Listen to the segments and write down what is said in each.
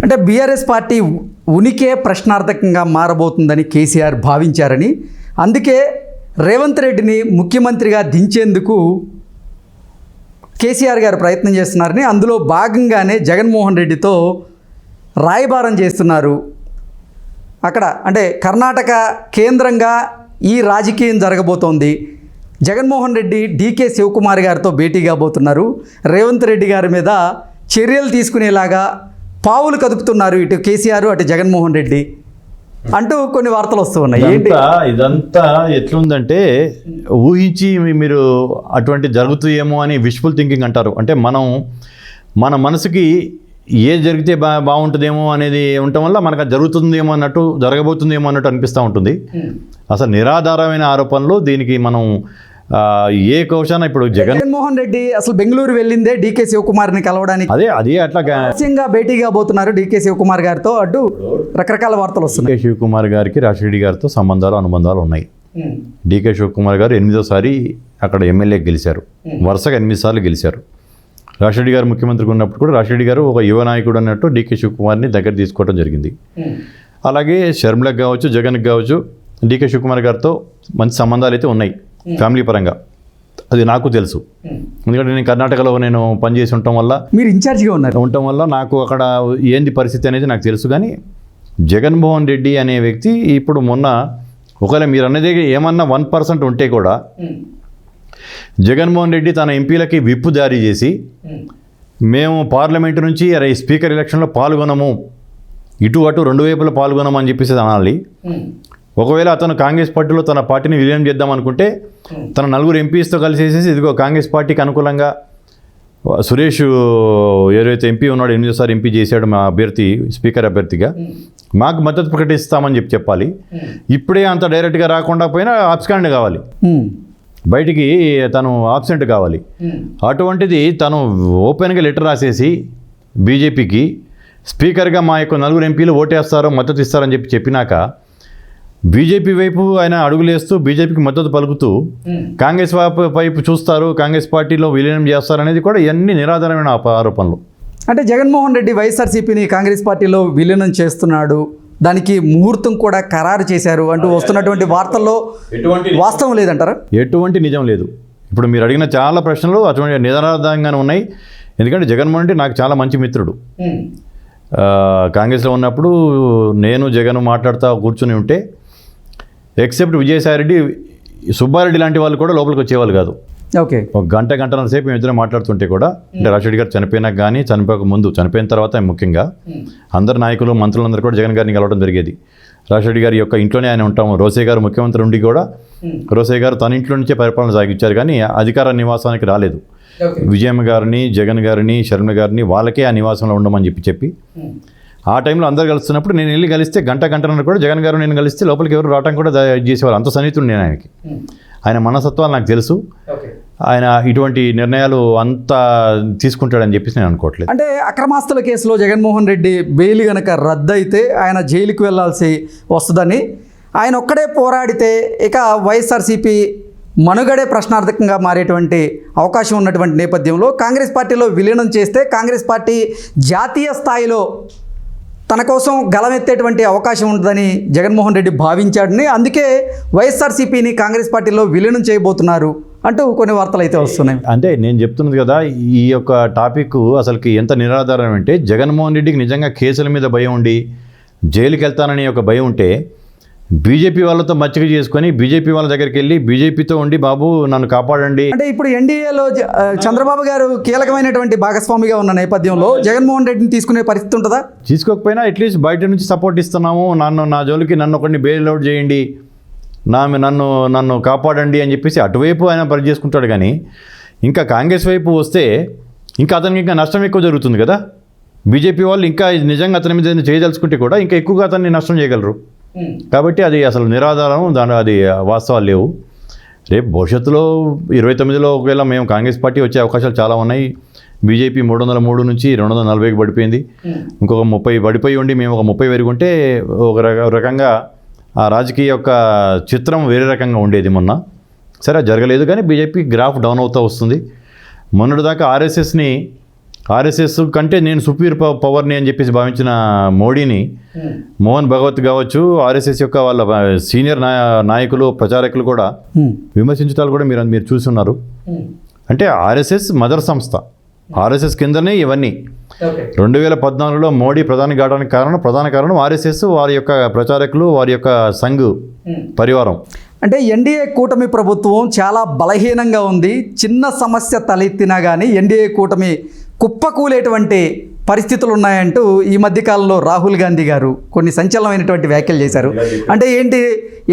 అంటే BRS party ఉనికే ప్రశ్నార్థకంగా మారబోతుందని కేసీఆర్ భావించారని, అందుకే రేవంత్ రెడ్డిని ముఖ్యమంత్రిగా దించేందుకు కేసీఆర్ గారు ప్రయత్నం చేస్తున్నారని, అందులో భాగంగానే జగన్మోహన్ రెడ్డితో రాయబారం చేస్తున్నారు. అక్కడ అంటే కర్ణాటక కేంద్రంగా ఈ రాజకీయం జరగబోతోంది. జగన్మోహన్ రెడ్డి డీకే శివకుమార్ గారితో భేటీ కాబోతున్నారు. రేవంత్ రెడ్డి గారి మీద చర్యలు తీసుకునేలాగా పావులు కదుపుతున్నారు ఇటు కేసీఆర్ అటు జగన్మోహన్ రెడ్డి అంటూ కొన్ని వార్తలు వస్తూ ఉన్నాయి. ఇదంతా ఎట్లుందంటే ఊహించి మీరు అటువంటి జరుగుతుందేమో అని విష్ఫుల్ థింకింగ్ అంటారు. అంటే మన మనసుకి ఏది జరిగితే బాగుంటుందేమో అనేది ఉండటం వల్ల మనకు అది జరుగుతుందేమో అన్నట్టు, జరగబోతుందేమో అన్నట్టు అనిపిస్తూ ఉంటుంది. అసలు నిరాధారమైన ఆరోపణలు. దీనికి మనం ఏ కౌశాన ఇప్పుడు జగన్మోహన్ రెడ్డి అసలు బెంగళూరు వెళ్ళిందే డీకే శివకుమార్ని కలవడానికి. అదే అట్లా భేటీ కాబోతున్నారు డీకే శివకుమార్ గారితో. అటు రకరకాల వార్తలు వస్తున్నాయి. డీకే శివకుమార్ గారికి రాజశేఖర్ గారితో సంబంధాలు అనుబంధాలు ఉన్నాయి. డీకే శివకుమార్ గారు 8వ అక్కడ ఎమ్మెల్యే గెలిచారు. వరుసగా 8 సార్లు గెలిచారు. రాజశేఖర్ గారు ముఖ్యమంత్రిగా ఉన్నప్పుడు కూడా రాజశేఖర్ గారు ఒక యువ నాయకుడు అన్నట్టు డీకే శివకుమార్ని దగ్గర తీసుకోవడం జరిగింది. అలాగే షర్మిలకు కావచ్చు, జగన్కి కావచ్చు, డీకే శివకుమార్ గారితో మంచి సంబంధాలు అయితే ఉన్నాయి ఫ్యామిలీ పరంగా. అది నాకు తెలుసు. ఎందుకంటే నేను కర్ణాటకలో పనిచేసి ఉండటం వల్ల, మీరు ఇన్ఛార్జిగా ఉండటం వల్ల నాకు అక్కడ ఏంది పరిస్థితి అనేది నాకు తెలుసు. కానీ జగన్మోహన్ రెడ్డి అనే వ్యక్తి ఇప్పుడు మొన్న ఒకవేళ మీరు అన్నది ఏమన్నా 1% ఉంటే కూడా జగన్మోహన్ రెడ్డి తన ఎంపీలకి విప్పు జారీ చేసి, మేము పార్లమెంటు నుంచి స్పీకర్ ఎలక్షన్లో పాల్గొనము, ఇటు అటు 2 వైపులా పాల్గొనము అని చెప్పేసి అనాలి. ఒకవేళ అతను కాంగ్రెస్ పార్టీలో తన పార్టీని విలీనం చేద్దాం అనుకుంటే తన 4 ఎంపీస్తో కలిసేసి ఇదిగో కాంగ్రెస్ పార్టీకి అనుకూలంగా సురేష్ ఏదైతే ఎంపీ ఉన్నాడో 8వ ఎంపీ చేశాడు మా అభ్యర్థి, స్పీకర్ అభ్యర్థిగా, మాకు మద్దతు ప్రకటిస్తామని చెప్పాలి. ఇప్పుడే అంత డైరెక్ట్గా రాకుండా పోయినా ఆబ్స్కాండ్ కావాలి, బయటికి తను ఆబ్సెంట్ కావాలి. అటువంటిది తను ఓపెన్గా లెటర్ రాసేసి బీజేపీకి స్పీకర్గా మా యొక్క 4 ఎంపీలు ఓటేస్తారో మద్దతు ఇస్తారని చెప్పినాక బీజేపీ వైపు ఆయన అడుగులేస్తూ బీజేపీకి మద్దతు పలుకుతూ కాంగ్రెస్ వైపు చూస్తారు, కాంగ్రెస్ పార్టీలో విలీనం చేస్తారనేది కూడా ఇవన్నీ నిరాధారమైన ఆరోపణలు. అంటే జగన్మోహన్ రెడ్డి వైఎస్ఆర్సీపీని కాంగ్రెస్ పార్టీలో విలీనం చేస్తున్నాడు, దానికి ముహూర్తం కూడా ఖరారు చేశారు అంటూ వస్తున్నటువంటి వార్తల్లో వాస్తవం లేదంటారా? ఎటువంటి నిజం లేదు. ఇప్పుడు మీరు అడిగిన చాలా ప్రశ్నలు అటువంటి నిరాధారంగానే ఉన్నాయి. ఎందుకంటే జగన్మోహన్ రెడ్డి నాకు చాలా మంచి మిత్రుడు. కాంగ్రెస్లో ఉన్నప్పుడు నేను జగన్ మాట్లాడుతూ కూర్చుని ఉంటే ఎక్సెప్ట్ విజయసాయిరెడ్డి, సుబ్బారెడ్డి లాంటి వాళ్ళు కూడా లోపలికి వచ్చేవాళ్ళు కాదు. ఓకే, ఒక గంటన్నర సేపు మేము ఇద్దరం మాట్లాడుతుంటే కూడా, అంటే రాజశేఖర్ గారు చనిపోయినాక కానీ చనిపోక ముందు, చనిపోయిన తర్వాత ముఖ్యంగా అందరు నాయకులు మంత్రులందరూ కూడా జగన్ గారిని కలవడం జరిగేది. రాజశేఖర్ గారి యొక్క ఇంట్లోనే ఆయన ఉంటాము. రోసే గారు ముఖ్యమంత్రి ఉండి కూడా రోసే గారు తన ఇంట్లో నుంచే పరిపాలన సాగించారు, కానీ అధికార నివాసానికి రాలేదు. విజయమ్మ గారిని, జగన్ గారిని, శర్మ గారిని వాళ్ళకే ఆ నివాసంలో ఉండమని చెప్పి ఆ టైంలో అందరు కలుస్తున్నప్పుడు నేను వెళ్ళి కలిస్తే గంటన్నర కూడా జగన్ గారు నేను కలిస్తే లోపలికి ఎవరు రావడం కూడా చేసేవారు. అంత సన్నిహితుడు నేను ఆయనకి. ఆయన మనస్తత్వాలు నాకు తెలుసు. ఆయన ఇటువంటి నిర్ణయాలు అంతా తీసుకుంటాడని చెప్పేసి నేను అనుకోవట్లేదు. అంటే అక్రమాస్తుల కేసులో జగన్మోహన్ రెడ్డి బెయిల్ కనుక రద్దయితే ఆయన జైలుకు వెళ్లాల్సి వస్తుందని, ఆయన ఒక్కడే పోరాడితే ఇక వైఎస్ఆర్సీపీ మనుగడే ప్రశ్నార్థకంగా మారేటువంటి అవకాశం ఉన్నటువంటి నేపథ్యంలో కాంగ్రెస్ పార్టీలో విలీనం చేస్తే కాంగ్రెస్ పార్టీ జాతీయ స్థాయిలో తన కోసం గలమెత్తేటువంటి అవకాశం ఉంటుందని జగన్మోహన్ రెడ్డి భావించాడని, అందుకే వైఎస్ఆర్సీపీని కాంగ్రెస్ పార్టీలో విలీనం చేయబోతున్నారు అంటూ కొన్ని వార్తలు అయితే వస్తున్నాయి. అంటే నేను చెప్తున్నది కదా, ఈ యొక్క టాపిక్ అసలుకి ఎంత నిరాధారం అంటే, జగన్మోహన్ రెడ్డికి నిజంగా కేసుల మీద భయం ఉండి జైలుకి వెళ్తానని ఒక భయం ఉంటే బీజేపీ వాళ్ళతో మచ్చిక చేసుకొని బీజేపీ వాళ్ళ దగ్గరికి వెళ్ళి బీజేపీతో ఉండి బాబు నన్ను కాపాడండి అంటే, ఇప్పుడు ఎన్డీఏలో చంద్రబాబు గారు కీలకమైనటువంటి భాగస్వామిగా ఉన్న నేపథ్యంలో జగన్మోహన్ రెడ్డిని తీసుకునే పరిస్థితి ఉంటుందా? తీసుకోకపోయినా అట్లీస్ట్ బయట నుంచి సపోర్ట్ ఇస్తున్నాము, నా జోలికి నన్ను ఒకరిని బెయిల్ అవుట్ చేయండి, నన్ను కాపాడండి అని చెప్పేసి అటువైపు ఆయన పని చేసుకుంటాడు. కానీ ఇంకా కాంగ్రెస్ వైపు వస్తే ఇంకా అతనికి ఇంకా నష్టం ఎక్కువ జరుగుతుంది కదా. బీజేపీ వాళ్ళు ఇంకా నిజంగా అతని మీద చేయదలుచుకుంటే కూడా ఇంకా ఎక్కువగా అతన్ని నష్టం చేయగలరు. కాబట్టి అది అసలు నిరాధారం, అది వాస్తవాలు లేవు. రేపు భవిష్యత్తులో 29లో ఒకవేళ మేము కాంగ్రెస్ పార్టీ వచ్చే అవకాశాలు చాలా ఉన్నాయి. బీజేపీ 303 నుంచి 240కి పడిపోయింది. ఇంకొక 30 పడిపోయి ఉండి మేము ఒక 30 పెరుగుంటే ఒక రకంగా ఆ రాజకీయ యొక్క చిత్రం వేరే రకంగా ఉండేది. మొన్న సరే జరగలేదు, కానీ బీజేపీ గ్రాఫ్ డౌన్ అవుతూ వస్తుంది. మొన్నటిదాకా ఆర్ఎస్ఎస్ని ఆర్ఎస్ఎస్ కంటే నేను సుపీరియర్ పవర్ని అని చెప్పేసి భావించిన మోడీని మోహన్ భగవత్ కావచ్చు, ఆర్ఎస్ఎస్ యొక్క వాళ్ళ సీనియర్ నాయకులు ప్రచారకులు కూడా విమర్శించడాలు కూడా మీరు చూస్తున్నారు. అంటే ఆర్ఎస్ఎస్ మదర్ సంస్థ, ఆర్ఎస్ఎస్ కిందనే ఇవన్నీ. 2014లో మోడీ ప్రధాని కావడానికి ప్రధాన కారణం ఆర్ఎస్ఎస్, వారి యొక్క ప్రచారకులు, వారి యొక్క సంఘ్ పరివారం. అంటే ఎన్డీఏ కూటమి ప్రభుత్వం చాలా బలహీనంగా ఉంది. చిన్న సమస్య తలెత్తినా కానీ ఎన్డీఏ కూటమి కుప్పకూలేటువంటి పరిస్థితులు ఉన్నాయంటూ ఈ మధ్యకాలంలో రాహుల్ గాంధీ గారు కొన్ని సంచలనమైనటువంటి వ్యాఖ్యలు చేశారు. అంటే ఏంటి,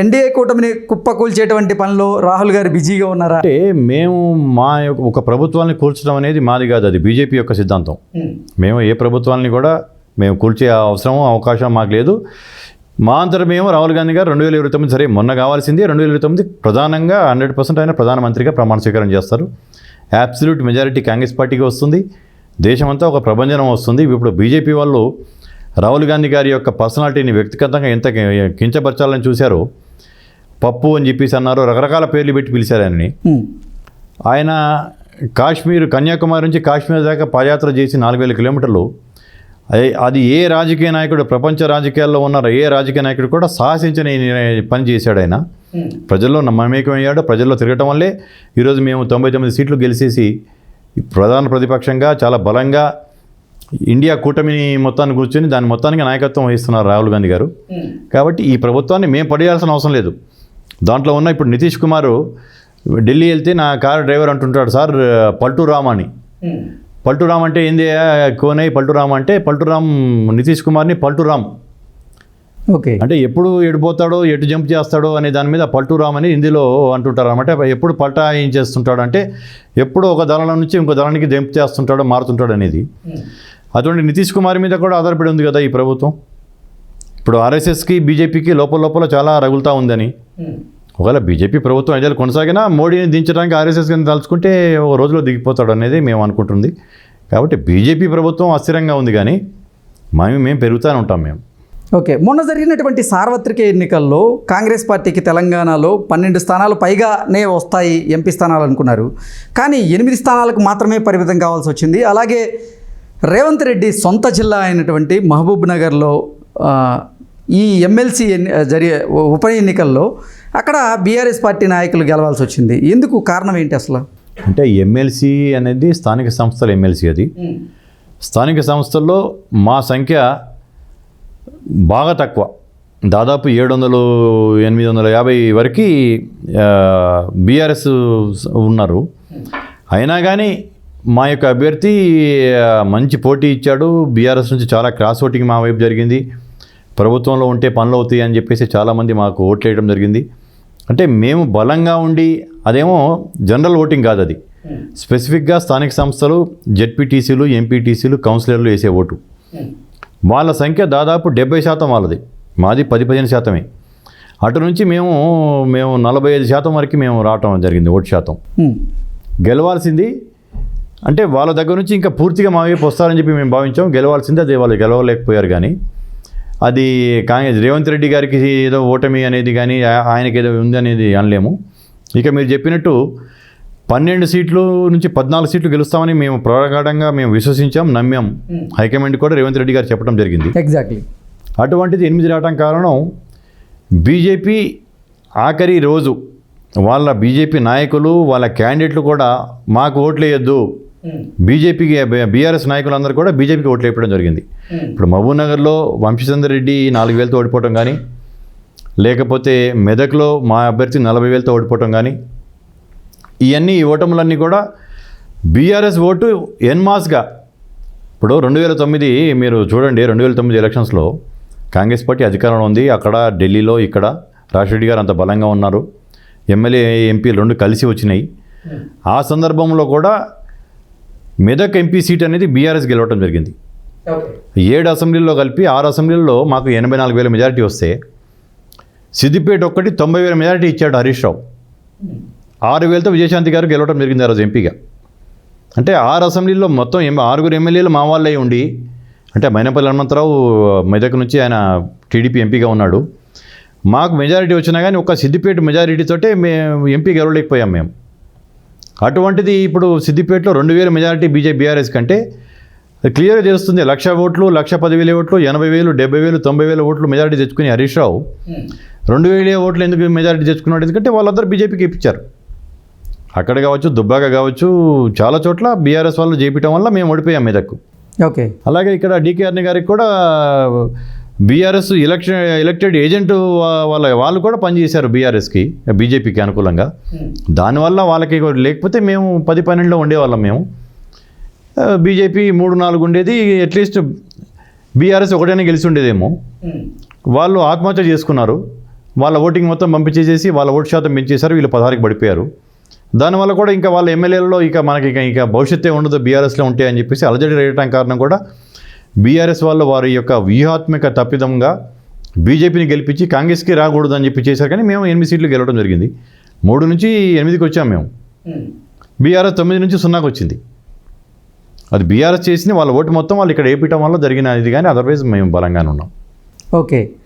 ఎన్డీఏ కూటమిని కుప్పకూల్చేటువంటి పనిలో రాహుల్ గారు బిజీగా ఉన్నారా? అంటే మేము ఒక ప్రభుత్వాన్ని కూల్చడం అనేది మాది కాదు, అది బీజేపీ యొక్క సిద్ధాంతం. మేము ఏ ప్రభుత్వాన్ని కూడా మేము కూల్చే అవకాశం మాకు లేదు. మా అంతరం మేము రాహుల్ గాంధీ గారు 2029 సరే మొన్న కావాల్సింది 2029 ప్రధానంగా 100% ఆయన ప్రధానమంత్రిగా ప్రమాణ స్వీకారం చేస్తారు. అబ్సల్యూట్ మెజారిటీ కాంగ్రెస్ పార్టీకి వస్తుంది. దేశమంతా ఒక ప్రభంజనం వస్తుంది. ఇప్పుడు బీజేపీ వాళ్ళు రాహుల్ గాంధీ గారి యొక్క పర్సనాలిటీని వ్యక్తిగతంగా ఎంత కించపరచాలని చూశారో, పప్పు అని చెప్పేసి అన్నారు, రకరకాల పేర్లు పెట్టి పిలిచారు ఆయనని. ఆయన కన్యాకుమారి నుంచి కాశ్మీర్ దాకా పాదయాత్ర చేసి 4000 కిలోమీటర్లు. అది ఏ రాజకీయ నాయకుడు, ప్రపంచ రాజకీయాల్లో ఉన్న ఏ రాజకీయ నాయకుడు కూడా సాహసించని పని చేశాడు ఆయన. ప్రజల్లో మమేకమయ్యాడు. ప్రజల్లో తిరగటం వల్లే ఈరోజు మేము 99 సీట్లు గెలిచేసి ప్రధాన ప్రతిపక్షంగా చాలా బలంగా ఇండియా కూటమిని మొత్తాన్ని కూర్చొని దాని మొత్తానికి నాయకత్వం వహిస్తున్నారు రాహుల్ గాంధీ గారు. కాబట్టి ఈ ప్రభుత్వాన్ని మేము పడేయాల్సిన అవసరం లేదు. దాంట్లో ఉన్న ఇప్పుడు నితీష్ కుమార్ ఢిల్లీ వెళ్తే నా కారు డ్రైవర్ అంటుంటాడు, సార్ పల్టూరామ్ అని. పల్టూరామ్ అంటే ఏంది, కోనై పల్టూరామ్ అంటే పల్టూరామ్ నితీష్ కుమార్ని పల్టూరామ్. ఓకే, అంటే ఎప్పుడు ఎడిపోతాడో ఎటు జంప్ చేస్తాడో అనే దాని మీద పల్టూరామ్ అని హిందీలో అంటుంటారు అనమాట. ఎప్పుడు పల్టా ఏం చేస్తుంటాడు అంటే ఎప్పుడు ఒక దళం నుంచి ఇంకో దళానికి జంప్ చేస్తుంటాడో మారుతుంటాడు అనేది. అటువంటి నితీష్ కుమార్ మీద కూడా ఆధారపడి ఉంది కదా ఈ ప్రభుత్వం. ఇప్పుడు ఆర్ఎస్ఎస్కి బీజేపీకి లోపల చాలా రగులుతూ ఉందని. ఒకవేళ బీజేపీ ప్రభుత్వం ఐదేళ్ళు కొనసాగినా మోడీని దించడానికి ఆర్ఎస్ఎస్ కింద తలుచుకుంటే ఒక రోజులో దిగిపోతాడు అనేది మేము అనుకుంటుంది. కాబట్టి బీజేపీ ప్రభుత్వం అస్థిరంగా ఉంది, కానీ మేము పెరుగుతూనే ఉంటాం మేము. ఓకే, మొన్న జరిగినటువంటి సార్వత్రిక ఎన్నికల్లో కాంగ్రెస్ పార్టీకి తెలంగాణలో 12 స్థానాలు పైగానే వస్తాయి ఎంపీ స్థానాలు అనుకున్నారు. కానీ 8 స్థానాలకు మాత్రమే పరిమితం కావాల్సి వచ్చింది. అలాగే రేవంత్ రెడ్డి సొంత జిల్లా అయినటువంటి మహబూబ్ నగర్లో ఈ ఎమ్మెల్సీ జరిగే ఉప ఎన్నికల్లో అక్కడ బీఆర్ఎస్ పార్టీ నాయకులు గెలవాల్సి వచ్చింది. ఎందుకు, కారణం ఏంటి అసలు? అంటే ఎమ్మెల్సీ అనేది స్థానిక సంస్థల ఎమ్మెల్సీ. అది స్థానిక సంస్థల్లో మా సంఖ్య బాగా తక్కువ, దాదాపు 700-850 వరకు బీఆర్ఎస్ ఉన్నారు. అయినా కానీ మా యొక్క అభ్యర్థి మంచి పోటీ ఇచ్చాడు. బీఆర్ఎస్ నుంచి చాలా క్రాస్ ఓటింగ్ మా వైపు జరిగింది. ప్రభుత్వంలో ఉంటే పనులు అవుతాయి అని చెప్పేసి చాలామంది మాకు ఓట్లు వేయడం జరిగింది. అంటే మేము బలంగా ఉండి, అదేమో జనరల్ ఓటింగ్ కాదు, అది స్పెసిఫిక్గా స్థానిక సంస్థలు, జెడ్పీటీసీలు, ఎంపీటీసీలు, కౌన్సిలర్లు వేసే ఓటు. వాళ్ళ సంఖ్య దాదాపు 70% వాళ్ళది, మాది 10-15%. అటు నుంచి మేము 45% వరకు మేము రావటం జరిగింది ఓటు శాతం. గెలవాల్సింది అంటే వాళ్ళ దగ్గర నుంచి ఇంకా పూర్తిగా మా వైపు వస్తారని చెప్పి మేము భావించాం. గెలవాల్సింది అది వాళ్ళు గెలవలేకపోయారు. కానీ అది కాంగ్రెస్ రేవంత్ రెడ్డి గారికి ఏదో ఓటమి అనేది కానీ ఆయనకి ఏదో ఉంది అనేది అనలేము. ఇక మీరు చెప్పినట్టు 12 సీట్లు నుంచి 14 సీట్లు గెలుస్తామని మేము ప్రగాఢంగా మేము విశ్వసించాం, నమ్మాం. హైకమాండ్ కూడా రేవంత్ రెడ్డి గారు చెప్పడం జరిగింది. ఎగ్జాక్ట్లీ. అటువంటిది 8 రావడం కారణం బీజేపీ ఆఖరి రోజు వాళ్ళ బీజేపీ నాయకులు, వాళ్ళ క్యాండిడేట్లు కూడా మాకు ఓట్లు వేయొద్దు, బీజేపీకి బీఆర్ఎస్ నాయకులందరూ కూడా బీజేపీకి ఓట్లు వేయడం జరిగింది. ఇప్పుడు మహబూబ్ నగర్లో వంశీచంద్ర రెడ్డి 4,000తో ఓడిపోవటం కానీ, లేకపోతే మెదక్లో మా అభ్యర్థి 40,000తో ఓడిపోవటం కానీ, ఈ ఓటములన్నీ కూడా బీఆర్ఎస్ ఓటు ఎన్మాస్గా. ఇప్పుడు 2009 మీరు చూడండి, 2009 ఎలక్షన్స్లో కాంగ్రెస్ పార్టీ అధికారంలో ఉంది. అక్కడ ఢిల్లీలో, ఇక్కడ రాజశేఖర్ గారు అంత బలంగా ఉన్నారు. ఎమ్మెల్యే, ఎంపీలు 2 కలిసి వచ్చినాయి. ఆ సందర్భంలో కూడా మెదక్ ఎంపీ సీట్ అనేది బీఆర్ఎస్ గెలవటం జరిగింది. 7 అసెంబ్లీల్లో కలిపి 6 అసెంబ్లీల్లో మాకు 84,000 మెజారిటీ వస్తే, సిద్దిపేట ఒక్కటి 90,000 మెజారిటీ ఇచ్చాడు హరీష్ రావు. 6,000తో విజయశాంతి గారు గెలవడం జరిగింది ఆ రోజు ఎంపీగా. అంటే 6 అసెంబ్లీల్లో మొత్తం 6 ఎమ్మెల్యేలు మా వాళ్ళే ఉండి, అంటే మైనపల్లి హనుమంతరావు మెదక్ నుంచి ఆయన టీడీపీ ఎంపీగా ఉన్నాడు. మాకు మెజారిటీ వచ్చినా కానీ ఒక సిద్దిపేట మెజారిటీతోటే మేము ఎంపీ గెలవలేకపోయాం మేము. అటువంటిది ఇప్పుడు సిద్దిపేటలో 2,000 మెజారిటీ బీఆర్ఎస్ కంటే అది క్లియర్గా తెలుస్తుంది. 1,00,000 ఓట్లు, 1,10,000 ఓట్లు, 80,000, 70,000, 90,000 ఓట్లు మెజారిటీ తెచ్చుకుని హరీష్ రావు 2,000 ఓట్లు ఎందుకు మెజారిటీ తెచ్చుకున్నాడు? ఎందుకంటే వాళ్ళందరూ బీజేపీకి ఇప్పించారు. అక్కడ కావచ్చు, దుబ్బాక కావచ్చు, చాలా చోట్ల బీఆర్ఎస్ వాళ్ళు చేపించడం వల్ల మేము ఓడిపోయాం మీదకు. ఓకే. అలాగే ఇక్కడ డీకే అర్ని గారికి కూడా బీఆర్ఎస్ ఎలక్టెడ్ ఏజెంట్ వాళ్ళు కూడా పనిచేశారు బీఆర్ఎస్కి, బీజేపీకి అనుకూలంగా. దానివల్ల వాళ్ళకి లేకపోతే మేము 10-12లో ఉండేవాళ్ళం. మేము బీజేపీ 3-4 ఉండేది, అట్లీస్ట్ బీఆర్ఎస్ ఒకటైనా గెలిచి ఉండేదేమో. వాళ్ళు ఆత్మహత్య చేసుకున్నారు. వాళ్ళ ఓటింగ్ మొత్తం పంపించేసేసి వాళ్ళ ఓటు శాతం పెంచేశారు. వీళ్ళు 16కి పడిపోయారు. దానివల్ల కూడా ఇంకా వాళ్ళ ఎమ్మెల్యేలలో ఇక మనకి ఇక భవిష్యత్తే ఉండదు, బీఆర్ఎస్లో ఉంటాయని చెప్పేసి అలజడి రేయడానికి కారణం కూడా బీఆర్ఎస్ వాళ్ళు వారి యొక్క వ్యూహాత్మక తప్పిదంగా బీజేపీని గెలిపించి కాంగ్రెస్కి రాకూడదు అని చెప్పి చేశారు. కానీ మేము 8 సీట్లు గెలవడం జరిగింది. 3 నుంచి 8కి వచ్చాం మేము. బీఆర్ఎస్ 9 నుంచి 0కి వచ్చింది. అది బీఆర్ఎస్ చేసింది, వాళ్ళ ఓటు మొత్తం వాళ్ళు ఇక్కడ వేయటం వల్ల జరిగిన ఇది, కానీ అదర్వైజ్ మేము బలంగానే ఉన్నాం. ఓకే.